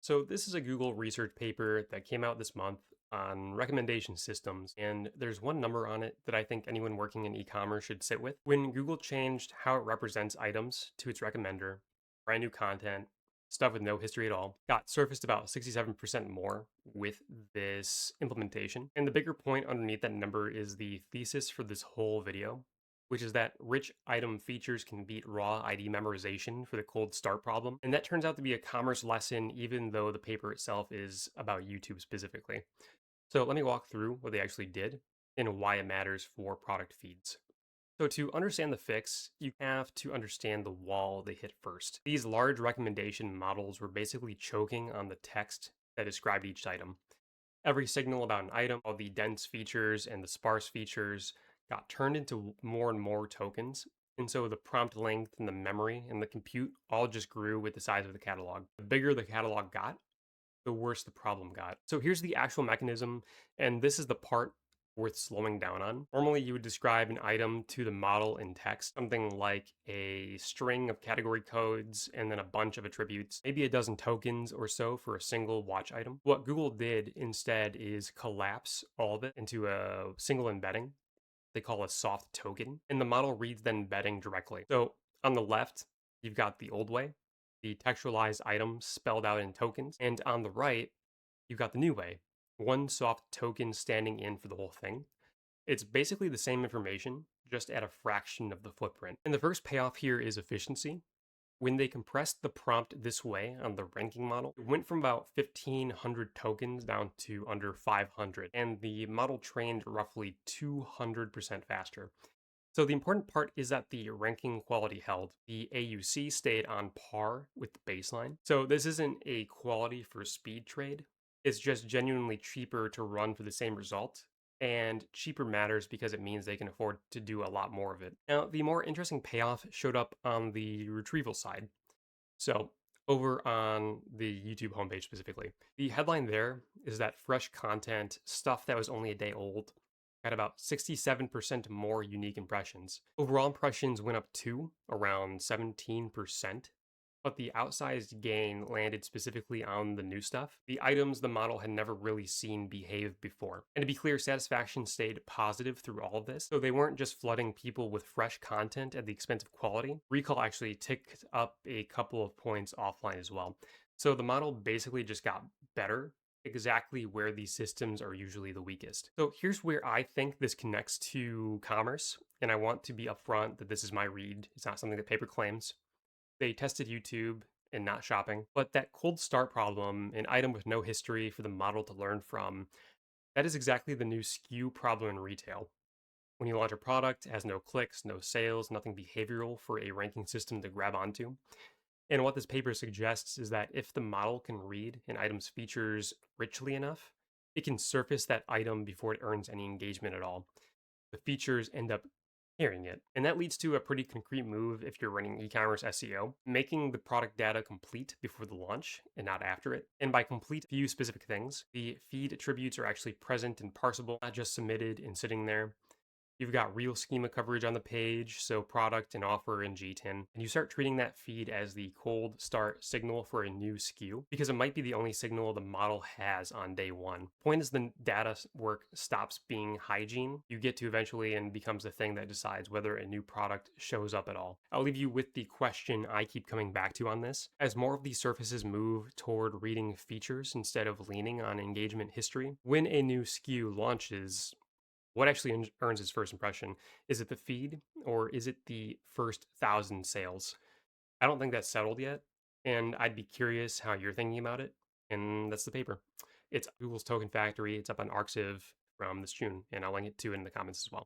So, this is a Google research paper that came out this month on recommendation systems, and there's one number on it that I think anyone working in e commerce should sit with. When Google changed how it represents items to its recommender, brand new content, stuff with no history at all, got surfaced about 67% more with this implementation. And the bigger point underneath that number is the thesis for this whole video, which is that rich item features can beat raw ID memorization for the cold start problem. And that turns out to be a commerce lesson, even though the paper itself is about YouTube specifically. So let me walk through what they actually did and why it matters for product feeds. So, to understand the fix, you have to understand the wall they hit first. These large recommendation models were basically choking on the text that described each item. Every signal about an item, all the dense features and the sparse features, got turned into more and more tokens. And so the prompt length and the memory and the compute all just grew with the size of the catalog. The bigger the catalog got, the worse the problem got. So here's the actual mechanism, and this is the part worth slowing down on. Normally, you would describe an item to the model in text, something like a string of category codes and then a bunch of attributes, maybe a dozen tokens or so for a single watch item. What Google did instead is collapse all of it into a single embedding they call a soft token, and the model reads the embedding directly. So on the left, you've got the old way, the textualized items spelled out in tokens, and on the right, you've got the new way, one soft token standing in for the whole thing. It's basically the same information, just at a fraction of the footprint. And the first payoff here is efficiency. When they compressed the prompt this way on the ranking model, it went from about 1,500 tokens down to under 500, and the model trained roughly 200% faster. So the important part is that the ranking quality held. The AUC stayed on par with the baseline. So this isn't a quality for speed trade. It's just genuinely cheaper to run for the same result. And cheaper matters because it means they can afford to do a lot more of it. Now, the more interesting payoff showed up on the retrieval side. So, over on the YouTube homepage specifically, the headline there is that fresh content, stuff that was only a day old, had about 67% more unique impressions. Overall impressions went up too, around 17%, but the outsized gain landed specifically on the new stuff, the items the model had never really seen behave before. And to be clear, satisfaction stayed positive through all of this, so they weren't just flooding people with fresh content at the expense of quality. Recall actually ticked up a couple of points offline as well. So the model basically just got better exactly where these systems are usually the weakest. So here's where I think this connects to commerce, and I want to be upfront that this is my read. It's not something that paper claims. They tested YouTube and not shopping, but that cold start problem, an item with no history for the model to learn from, that is exactly the new SKU problem in retail. When you launch a product, it has no clicks, no sales, nothing behavioral for a ranking system to grab onto. And what this paper suggests is that if the model can read an item's features richly enough, it can surface that item before it earns any engagement at all. The features end up carrying it. And that leads to a pretty concrete move if you're running e-commerce SEO, making the product data complete before the launch and not after it. And by complete, a few specific things. The feed attributes are actually present and parsable, not just submitted and sitting there. You've got real schema coverage on the page, so product and offer and GTIN, and you start treating that feed as the cold start signal for a new SKU because it might be the only signal the model has on day one. Point is the data work stops being hygiene. You get to eventually and becomes the thing that decides whether a new product shows up at all. I'll leave you with the question I keep coming back to on this. As more of these surfaces move toward reading features instead of leaning on engagement history, when a new SKU launches, what actually earns its first impression? Is it the feed or is it the first 1,000 sales? I don't think that's settled yet, and I'd be curious how you're thinking about it. And that's the paper. It's Google's Token Factory. It's up on Arxiv from this June, and I'll link it to it in the comments as well.